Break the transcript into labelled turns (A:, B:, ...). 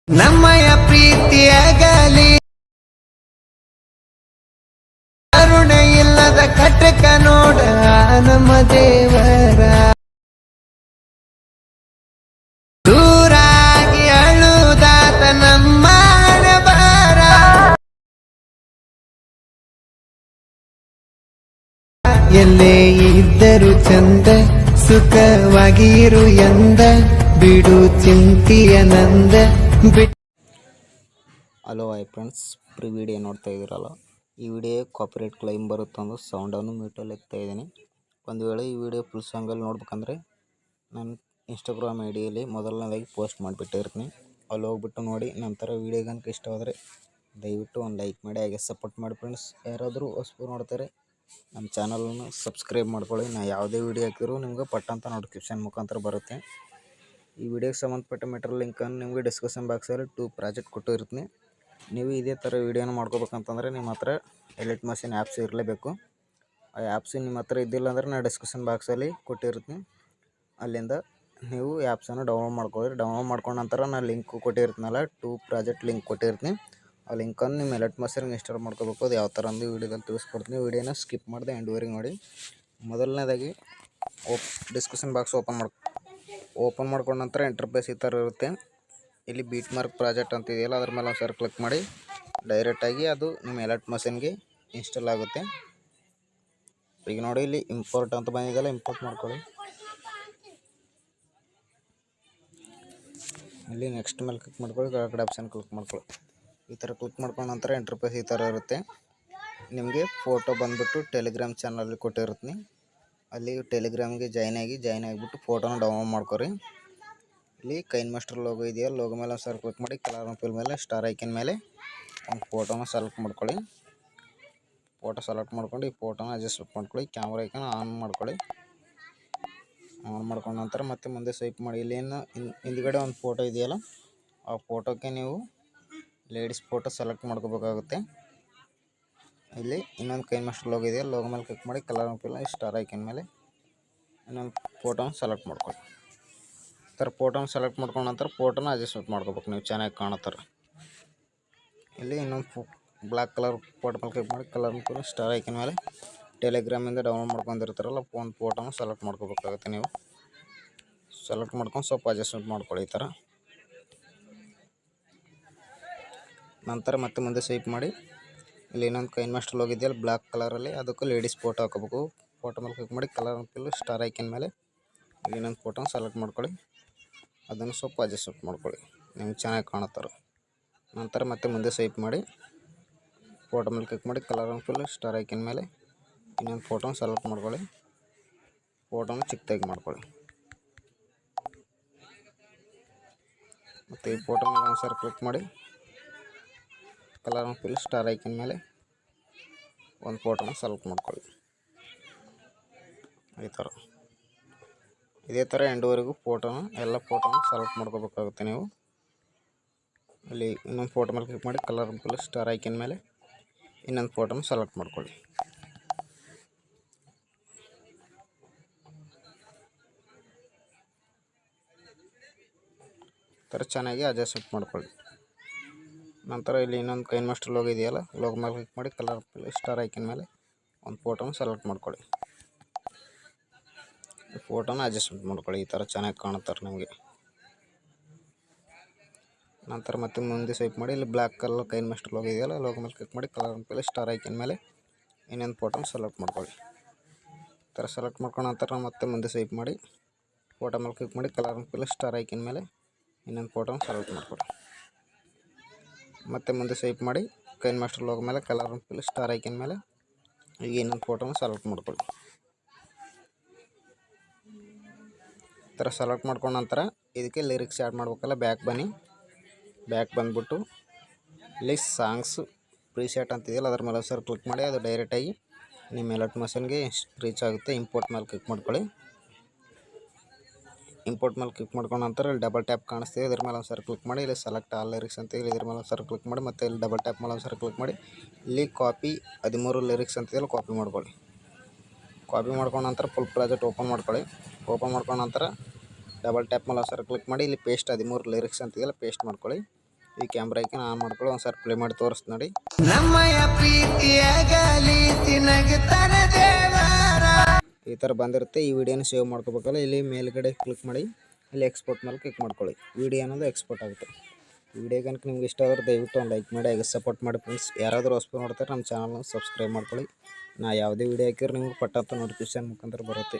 A: ನಮ್ಮಯ ಪ್ರೀತಿಯಾಗಲಿ ಕರುಣೆ ಇಲ್ಲದ ಕಟಕ ನೋಡ ನಮ್ಮ ದೇವರ ದೂರಾಗಿ ಅಳುದಾತ ನಮ್ಮ ಬಾರ ಎಲ್ಲೇ ಇದ್ದರು ಚಂದ ಸುಖವಾಗಿರು ಎಂದ ಬಿಡು ಚಿಂತಿಯ ನಂದ
B: ಹಲೋ ಹಾಯ್ ಫ್ರೆಂಡ್ಸ್, ವಿಡಿಯೋ ನೋಡ್ತಾ ಇದ್ದೀರಲ್ಲ, ಈ ವಿಡಿಯೋ ಕಾಪಿರೈಟ್ ಕ್ಲೈಮ್ ಬರುತ್ತಂದು ಸೌಂಡನ್ನು ಮ್ಯೂಟಲ್ಲಿ ಇಡ್ತಾ ಇದ್ದೀನಿ. ಒಂದು ವೇಳೆ ಈ ವಿಡಿಯೋ ಫುಲ್ ಸಾಂಗಲ್ಲಿ ನೋಡ್ಬೇಕಂದ್ರೆ ನಾನು ಇನ್ಸ್ಟಾಗ್ರಾಮ್ ಐ ಡಿಯಲ್ಲಿ ಮೊದಲನೇದಾಗಿ ಪೋಸ್ಟ್ ಮಾಡಿಬಿಟ್ಟಿರ್ತೀನಿ. ಅಲ್ಲಿ ಹೋಗ್ಬಿಟ್ಟು ನೋಡಿ. ನಂತರ ವಿಡಿಯೋಗಂತ ಇಷ್ಟವಾದರೆ ದಯವಿಟ್ಟು ಒಂದು ಲೈಕ್ ಮಾಡಿ, ಹಾಗೆ ಸಪೋರ್ಟ್ ಮಾಡಿ ಫ್ರೆಂಡ್ಸ್. ಯಾರಾದರೂ ಹೊಸಬರು ನೋಡ್ತಾರೆ ನಮ್ಮ ಚಾನಲನ್ನು ಸಬ್ಸ್ಕ್ರೈಬ್ ಮಾಡ್ಕೊಳ್ಳಿ. ನಾನು ಯಾವುದೇ ವಿಡಿಯೋ ಹಾಕಿದ್ರು ನಿಮ್ಗೆ ಪಟ್ಟಂತ ನೋಟಿಫಿಕೇಷನ್ ಮುಖಾಂತರ ಬರುತ್ತೆ. ಈ ವಿಡಿಯೋಗೆ ಸಂಬಂಧಪಟ್ಟ ಮೆಟೀರಿಯಲ್ ಲಿಂಕನ್ನು ನಿಮಗೆ ಡಿಸ್ಕ್ರಿಪ್ಷನ್ ಬಾಕ್ಸಲ್ಲಿ 2 ಪ್ರಾಜೆಕ್ಟ್ ಕೊಟ್ಟಿರ್ತೀನಿ. ನೀವು ಇದೇ ಥರ ವೀಡಿಯೋನ ಮಾಡ್ಕೋಬೇಕಂತಂದರೆ ನಿಮ್ಮ ಹತ್ರ ಎಲಿಟ್ ಮಷಿನ್ ಆ್ಯಪ್ಸ್ ಇರಲೇಬೇಕು. ಆ ಆ್ಯಪ್ಸ್ ನಿಮ್ಮ ಹತ್ರ ಇದ್ದಿಲ್ಲ ಅಂದರೆ ನಾನು ಡಿಸ್ಕ್ರಿಪ್ಷನ್ ಬಾಕ್ಸಲ್ಲಿ ಕೊಟ್ಟಿರ್ತೀನಿ. ಅಲ್ಲಿಂದ ನೀವು ಆ್ಯಪ್ಸನ್ನು ಡೌನ್ಲೋಡ್ ಮಾಡ್ಕೊಳ್ಳಿ. ಡೌನ್ಲೋಡ್ ಮಾಡ್ಕೊಂಡ ನಂತರ ನಾನು ಲಿಂಕ್ ಕೊಟ್ಟಿರ್ತೀನಲ್ಲ, 2 ಪ್ರಾಜೆಕ್ಟ್ ಲಿಂಕ್ ಕೊಟ್ಟಿರ್ತೀನಿ. ಆ ಲಿಂಕನ್ನು ನಿಮ್ಮ ಎಲಿಟ್ ಮಷಿನ್ಗೆ ಇನ್ಸ್ಟಾಲ್ ಮಾಡ್ಕೋಬೇಕು. ಅದು ಯಾವ ಥರ ಅಂದು ವೀಡಿಯೋದಲ್ಲಿ ತಿಳಿಸ್ಕೊಡ್ತೀನಿ. ವೀಡಿಯೋನ ಸ್ಕಿಪ್ ಮಾಡಿದೆ ಎಂಡ್ವರೆಗೆ ನೋಡಿ. ಮೊದಲನೇದಾಗಿ ಡಿಸ್ಕ್ರಿಪ್ಷನ್ ಬಾಕ್ಸ್ ಓಪನ್ ಮಾಡ್ಕೊಂಡ ನಂತರ ಇಂಟರ್ಫೇಸ್ ಈ ಥರ ಇರುತ್ತೆ. ಇಲ್ಲಿ ಬೀಟ್ ಮಾರ್ಕ್ ಪ್ರಾಜೆಕ್ಟ್ ಅಂತ ಇದೆಯಲ್ಲ, ಅದ್ರ ಮೇಲೆ ಒಂದ್ಸರಿ ಕ್ಲಿಕ್ ಮಾಡಿ ಡೈರೆಕ್ಟಾಗಿ ಅದು ನಿಮ್ಮ ಎಲರ್ಟ್ ಮಷಿನ್ಗೆ ಇನ್ಸ್ಟಾಲ್ ಆಗುತ್ತೆ. ಈಗ ನೋಡಿ, ಇಲ್ಲಿ ಇಂಪೋರ್ಟ್ ಅಂತ ಬಂದಿದೆಯಲ್ಲ, ಇಂಪೋರ್ಟ್ ಮಾಡ್ಕೊಳ್ಳಿ. ಇಲ್ಲಿ ನೆಕ್ಸ್ಟ್ ಮೇಲೆ ಕ್ಲಿಕ್ ಮಾಡ್ಕೊಳ್ಳಿ, ಕೆಳಗಡೆ ಆಪ್ಷನ್ ಕ್ಲಿಕ್ ಮಾಡ್ಕೊಳ್ಳಿ. ಈ ಥರ ಕ್ಲಿಕ್ ಮಾಡ್ಕೊಂಡ ನಂತರ ಇಂಟರ್ಫೇಸ್ ಈ ಥರ ಇರುತ್ತೆ. ನಿಮಗೆ ಫೋಟೋ ಬಂದುಬಿಟ್ಟು ಟೆಲಿಗ್ರಾಮ್ ಚಾನಲಲ್ಲಿ ಕೊಟ್ಟಿರ್ತೀನಿ. ಅಲ್ಲಿ ಟೆಲಿಗ್ರಾಮ್ಗೆ ಜಾಯ್ನ್ ಆಗಿಬಿಟ್ಟು ಫೋಟೋನ ಡೌನ್ಲೋಡ್ ಮಾಡ್ಕೊರಿ. ಇಲ್ಲಿ ಕೈನ್ ಮಾಸ್ಟರ್ ಲೋಗೋ ಇದೆಯಲ್ಲ, ಲೋಗೋ ಮೇಲೆ ಒಂದು ಕ್ಲಿಕ್ ಮಾಡಿ ಕಲರ್ ಫಿಲ್ ಮೇಲೆ ಸ್ಟಾರ್ ಐಕನ್ ಮೇಲೆ ಒಂದು ಫೋಟೋನ ಸೆಲೆಕ್ಟ್ ಮಾಡ್ಕೊಳ್ಳಿ. ಫೋಟೋ ಸೆಲೆಕ್ಟ್ ಮಾಡ್ಕೊಂಡು ಈ ಫೋಟೋನ ಅಡ್ಜಸ್ಟ್ ಮಾಡ್ಕೊಳ್ಳಿ. ಕ್ಯಾಮ್ರಾ ಐಕನ್ ಆನ್ ಮಾಡ್ಕೊಳ್ಳಿ. ಆನ್ ಮಾಡ್ಕೊಂಡ ನಂತರ ಮತ್ತೆ ಮುಂದೆ ಸ್ವೈಪ್ ಮಾಡಿ. ಇಲ್ಲಿ ಏನು ಹಿಂದ್ಗಡೆ ಒಂದು ಫೋಟೋ ಇದೆಯಲ್ಲ, ಆ ಫೋಟೋಕ್ಕೆ ನೀವು ಲೇಡೀಸ್ ಫೋಟೋ ಸೆಲೆಕ್ಟ್ ಮಾಡ್ಕೋಬೇಕಾಗುತ್ತೆ. ಇಲ್ಲಿ ಇನ್ನೊಂದು ಕೈನ್ ಮಾಸ್ಟರ್ ಲೋಗೋ ಇದೆಯಲ್ಲ, ಲೋಗೋ ಮೇಲೆ ಕ್ಲಿಕ್ ಮಾಡಿ ಕಲರ್ ಫಿಲ್ ಸ್ಟಾರ್ ಐಕನ್ ಮೇಲೆ ಇನ್ನೊಂದು ಫೋಟೋನ ಸೆಲೆಕ್ಟ್ ಮಾಡ್ಕೊಳ್ಳಿ. ಈ ಥರ ಫೋಟೋನ ಸೆಲೆಕ್ಟ್ ಮಾಡ್ಕೊಂಡ ನಂತರ ಫೋಟೋನ ಅಡ್ಜಸ್ಟ್ಮೆಂಟ್ ಮಾಡ್ಕೋಬೇಕು ನೀವು ಚೆನ್ನಾಗಿ ಕಾಣುತ್ತಾರೆ. ಇಲ್ಲಿ ಇನ್ನೊಂದು ಬ್ಲ್ಯಾಕ್ ಕಲರ್ ಫೋಟೋ ಮೇಲೆ ಕ್ಲಿಕ್ ಮಾಡಿ ಕಲರ್ ಸ್ಟಾರ್ ಐಕನ್ ಮೇಲೆ ಟೆಲಿಗ್ರಾಮಿಂದ ಡೌನ್ಲೋಡ್ ಮಾಡ್ಕೊಂಡಿರ್ತಾರಲ್ಲ ಒಂದು ಫೋಟೋನ ಸೆಲೆಕ್ಟ್ ಮಾಡ್ಕೋಬೇಕಾಗುತ್ತೆ. ನೀವು ಸೆಲೆಕ್ಟ್ ಮಾಡ್ಕೊಂಡು ಸ್ವಲ್ಪ ಅಡ್ಜಸ್ಟ್ಮೆಂಟ್ ಮಾಡ್ಕೊಳ್ಳಿ ಈ ಥರ. ನಂತರ ಮತ್ತೆ ಮುಂದೆ ಸ್ವೈಪ್ ಮಾಡಿ ಇಲ್ಲಿ ಇನ್ನೊಂದು ಕೈನ್ ಮಾಸ್ಟರ್ ಲೋಗೋ ಇದೆಯಲ್ಲ ಬ್ಲ್ಯಾಕ್ ಕಲರಲ್ಲಿ, ಅದಕ್ಕೂ ಲೇಡೀಸ್ ಫೋಟೋ ಹಾಕೋಬೇಕು. ಫೋಟೋ ಮೇಲೆ ಕ್ಲಿಕ್ ಮಾಡಿ ಕಲರ್ ಫಿಲ್ ಸ್ಟಾರ್ ಐಕನ್ ಮೇಲೆ ಇಲ್ಲಿ ಇನ್ನೊಂದು ಫೋಟೋನ ಸೆಲೆಕ್ಟ್ ಮಾಡ್ಕೊಳ್ಳಿ. ಅದನ್ನು ಸ್ವಲ್ಪ ಅಡ್ಜಸ್ಟ್ಮೆಂಟ್ ಮಾಡ್ಕೊಳ್ಳಿ, ನಿಮ್ಗೆ ಚೆನ್ನಾಗಿ ಕಾಣುತ್ತಾರೆ. ನಂತರ ಮತ್ತೆ ಮುಂದೆ ಸ್ವೈಪ್ ಮಾಡಿ ಫೋಟೋ ಮೇಲೆ ಕ್ಲಿಕ್ ಮಾಡಿ ಕಲರ್ ಫುಲ್ ಸ್ಟಾರ್ ಐಕನ್ ಮೇಲೆ ಇನ್ನೊಂದು ಫೋಟೋನ ಸೆಲೆಕ್ಟ್ ಮಾಡ್ಕೊಳ್ಳಿ. ಫೋಟೋನ ಚಿಕ್ಕದಾಗಿ ಮಾಡ್ಕೊಳ್ಳಿ. ಮತ್ತು ಈ ಫೋಟೋ ಮೇಲೆ ಒಂದ್ಸರಿ ಕ್ಲಿಕ್ ಮಾಡಿ ಕಲರ್ ಫುಲ್ ಸ್ಟಾರ್ ಐಕನ್ ಮೇಲೆ ಒಂದು ಫೋಟೋನ ಸೆಲೆಕ್ಟ್ ಮಾಡ್ಕೊಳ್ಳಿ ಈ ಥರ. ಇದೇ ಥರ ಎಂಡ್ವರೆಗೂ ಎಲ್ಲ ಫೋಟೋನ ಸೆಲೆಕ್ಟ್ ಮಾಡ್ಕೋಬೇಕಾಗುತ್ತೆ ನೀವು. ಇಲ್ಲಿ ಇನ್ನೊಂದು ಫೋಟೋ ಮೇಲೆ ಕ್ಲಿಕ್ ಮಾಡಿ ಕಲರ್ ಫುಲ್ ಸ್ಟಾರ್ ಐಕನ್ ಮೇಲೆ ಇನ್ನೊಂದು ಫೋಟೋನ ಸೆಲೆಕ್ಟ್ ಮಾಡ್ಕೊಳ್ಳಿ. ಈ ಥರ ಚೆನ್ನಾಗಿ ಅಡ್ಜಸ್ಟ್ಮೆಂಟ್ ಮಾಡ್ಕೊಳ್ಳಿ. ನಂತರ ಇಲ್ಲಿ ಇನ್ನೊಂದು ಕೈನ್ ಮಾಸ್ಟರ್ ಲೋಗೋ ಇದೆಯಲ್ಲ, ಲೋಗೋ ಮೇಲೆ ಕ್ಲಿಕ್ ಮಾಡಿ ಕಲರ್ ಫುಲ್ ಸ್ಟಾರ್ ಐಕನ್ ಮೇಲೆ ಒಂದು ಫೋಟೋನ ಸೆಲೆಕ್ಟ್ ಮಾಡ್ಕೊಳ್ಳಿ. ಈ ಫೋಟೋನ ಅಡ್ಜಸ್ಟ್ಮೆಂಟ್ ಮಾಡ್ಕೊಳ್ಳಿ. ಈ ಥರ ಚೆನ್ನಾಗಿ ಕಾಣುತ್ತಾರೆ ನಿಮಗೆ. ನಂತರ ಮತ್ತೆ ಮುಂದೆ ಸ್ವೈಪ್ ಮಾಡಿ ಇಲ್ಲಿ ಬ್ಲ್ಯಾಕ್ ಕಲರ್ ಕೈನ್ ಮಾಸ್ಟರ್ ಲೋಗೋ ಇದೆಯಲ್ಲ, ಲೋಗೋ ಮೇಲೆ ಕ್ಲಿಕ್ ಮಾಡಿ ಕಲರ್ ಫುಲ್ ಸ್ಟಾರ್ ಐಕನ್ ಮೇಲೆ ಇನ್ನೊಂದು ಫೋಟೋನ ಸೆಲೆಕ್ಟ್ ಮಾಡ್ಕೊಳ್ಳಿ. ಈ ಥರ ಸೆಲೆಕ್ಟ್ ಮಾಡ್ಕೊಂಡ ನಂತರ ಮತ್ತೆ ಮುಂದೆ ಸ್ವೈಪ್ ಮಾಡಿ ಫೋಟೋ ಮೇಲೆ ಕ್ಲಿಕ್ ಮಾಡಿ ಕಲರ್ ಫುಲ್ ಸ್ಟಾರ್ ಐಕನ್ ಮೇಲೆ ಇನ್ನೊಂದು ಫೋಟೋನ ಸೆಲೆಕ್ಟ್ ಮಾಡ್ಕೊಳ್ಳಿ. ಮತ್ತೆ ಮುಂದೆ ಸ್ವೈಪ್ ಮಾಡಿ ಕೈನ್ ಮಾಸ್ಟರ್ ಲೋಗೋ ಮೇಲೆ ಕಲರ್ ಫುಲ್ ಸ್ಟಾರ್ ಐಕನ್ ಮೇಲೆ ಈಗ ಇನ್ನೊಂದು ಫೋಟೋನ ಸೆಲೆಕ್ಟ್ ಮಾಡ್ಕೊಳ್ಳಿ. ಈ ಥರ ಸೆಲೆಕ್ಟ್ ಮಾಡ್ಕೊಂಡ ನಂತರ ಇದಕ್ಕೆ ಲಿರಿಕ್ಸ್ ಆ್ಯಡ್ ಮಾಡ್ಬೇಕಲ್ಲ, ಬ್ಯಾಕ್ ಬಂದುಬಿಟ್ಟು ಇಲ್ಲಿ ಸಾಂಗ್ಸ್ ಪ್ರೀಸೆಟ್ ಅಂತಿದೆಯಲ್ಲ, ಅದ್ರ ಮೇಲೆ ಸರ್ ಕ್ಲಿಕ್ ಮಾಡಿ ಅದು ಡೈರೆಕ್ಟಾಗಿ ನಿಮ್ಮ ಎಲರ್ಟ್ ಮಷಿನ್ಗೆ ರೀಚ್ ಆಗುತ್ತೆ. ಇಂಪೋರ್ಟ್ ಮೇಲೆ ಕ್ಲಿಕ್ ಮಾಡ್ಕೊಳ್ಳಿ. ಇಂಪೋರ್ಟ್ ಮೇಲೆ ಕ್ಲಿಕ್ ಮಾಡ್ಕೊಂಡ ನಂತರ ಇಲ್ಲಿ ಡಬಲ್ ಟ್ಯಾಪ್ ಕಾಣಿಸ್ತಿದೆ, ಇದ್ರ ಮೇಲೆ ಒಂದ್ಸರಿ ಕ್ಲಿಕ್ ಮಾಡಿ ಇಲ್ಲಿ ಸೆಲೆಕ್ಟ್ ಆಲ್ ಲಿರಿಕ್ಸ್ ಅಂತ ಇಲ್ಲಿ ಇದ್ರ ಮೇಲೆ ಒಂದ್ಸರಿ ಕ್ಲಿಕ್ ಮಾಡಿ ಮತ್ತೆ ಇಲ್ಲಿ ಡಬಲ್ ಟ್ಯಾಪ್ ಮೇಲೆ ಒಂದ್ಸರಿ ಕ್ಲಿಕ್ ಮಾಡಿ ಇಲ್ಲಿ ಕಾಪಿ 13 ಲಿರಿಕ್ಸ್ ಅಂತಿದೆಯಲ್ಲ ಕಾಪಿ ಮಾಡ್ಕೊಳ್ಳಿ. ಕಾಪಿ ಮಾಡ್ಕೊಂಡ ನಂತರ ಫುಲ್ ಪ್ರಾಜೆಕ್ಟ್ ಓಪನ್ ಮಾಡ್ಕೊಳ್ಳಿ. ಓಪನ್ ಮಾಡ್ಕೊಂಡ ನಂತರ ಡಬಲ್ ಟ್ಯಾಪ್ ಮೇಲೆ ಒಂದ್ಸರಿ ಕ್ಲಿಕ್ ಮಾಡಿ ಇಲ್ಲಿ ಪೇಸ್ಟ್ 13 ಲಿರಿಕ್ಸ್ ಅಂತಿದೆಯಲ್ಲ ಪೇಸ್ಟ್ ಮಾಡ್ಕೊಳ್ಳಿ. ಈ ಕ್ಯಾಮ್ರಾಕ್ಕೆ ಆನ್ ಮಾಡ್ಕೊಳ್ಳಿ ಒಂದ್ಸರಿ ಪ್ಲೇ ಮಾಡಿ ತೋರಿಸ್ ನೋಡಿ.
A: ನಮ್ಮಯ ಪ್ರೀತಿಯಾಗಲಿ ನಗುತ್ತಾನೆ ದೇವರ.
B: ಈ ಥರ ಬಂದಿರುತ್ತೆ. ಈ ವಿಡಿಯೋನ ಸೇವ್ ಮಾಡ್ಕೋಬೇಕಲ್ಲ, ಇಲ್ಲಿ ಮೇಲ್ಗಡೆ ಕ್ಲಿಕ್ ಮಾಡಿ ಇಲ್ಲಿ ಎಕ್ಸ್ಪೋರ್ಟ್ ಮೇಲೆ ಕ್ಲಿಕ್ ಮಾಡ್ಕೊಳ್ಳಿ. ವಿಡಿಯೋ ಅನ್ನೋದು ಎಕ್ಸ್ಪೋರ್ಟ್ ಆಗುತ್ತೆ. ವಿಡಿಯೋ ಕనుక ನಿಮ್ಗೆ ಇಷ್ಟ ಆದ್ರೆ ದಯವಿಟ್ಟು ಒಂದು ಲೈಕ್ ಮಾಡಿ, ಹಾಗೆ ಸಪೋರ್ಟ್ ಮಾಡಿ ಫ್ರೆಂಡ್ಸ್. ಯಾರಾದರೂ ಹೊಸಬರು ನೋಡ್ತಾರೆ ನಮ್ಮ ಚಾನಲ್ನ ಸಬ್ಸ್ಕ್ರೈಬ್ ಮಾಡ್ಕೊಳ್ಳಿ. ನಾ ಯಾವುದೇ ವಿಡಿಯೋ ಹಾಕಿದ್ರೆ ನಿಮ್ಗೆ ಪಟ್ಟಂತ ನೋಟಿಫಿಕೇಶನ್ ಮುಖಾಂತರ ಬರುತ್ತೆ.